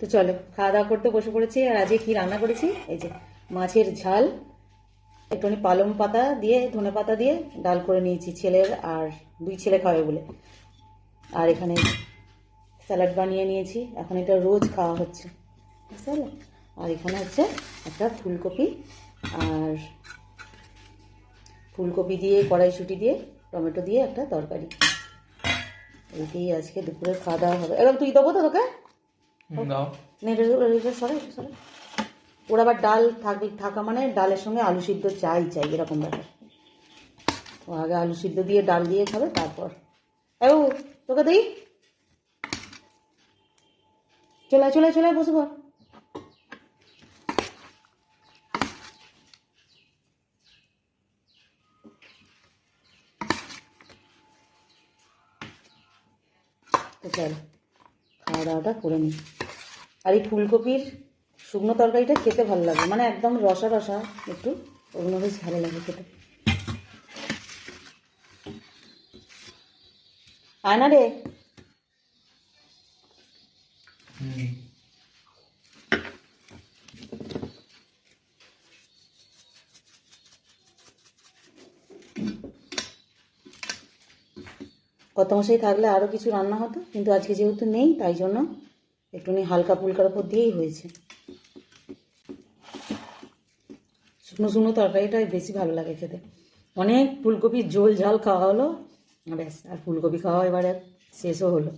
তো চলো খাওয়া দাওয়া করতে বসে পড়েছি। আর আজকে কি রান্না করেছি, এই যে মাছের ঝাল, একটুখানি পালং পাতা দিয়ে ধনে পাতা দিয়ে ডাল করে নিয়েছি ছেলের, আর 2 ছেলে খাবে বলে। আর এখানে স্যালাড বানিয়ে নিয়েছি, এখন এটা রোজ খাওয়া হচ্ছে, বুঝতে পারলে। আর এখানে হচ্ছে একটা ফুলকপি, আর ফুলকপি দিয়ে কড়াইশুঁটি দিয়ে টমেটো দিয়ে একটা তরকারি। এইটাই আজকে দুপুরের খাওয়া দাওয়া হবে। এরকম তুই দেবো তো তোকে সরে সরে। ওর আবার ডাল থাকা মানে ডালের সঙ্গে আলু সিদ্ধ চাই এরকম ব্যাপার। ও আগে আলু সিদ্ধ দিয়ে ডাল দিয়ে খাবে, তারপর ও তোকে দিই। চলে চলে চলে বসে পড়। তো চলো খাওয়া দাওয়াটা করে নিই। আর এই ফুলকপির শুকনো তরকারিটা খেতে ভালো লাগে, মানে একদম রসা রসা একটু, ওগুলো বেশ ভালো লাগে খেতে। আয় না রে। কত মশাই থাকলে আরও কিছু রান্না হতো, কিন্তু আজকে যেহেতু নেই তাই জন্য একটুখানি হালকা ফুলকার ওপর দিয়েই হয়েছে। শুকনো শুকনো তরকারিটাই বেশি ভালো লাগে খেতে। অনেক ফুলকপির ঝোল ঝাল খাওয়া হলো, ব্যাস। আর ফুলকপি খাওয়া এবারে শেষও হলো।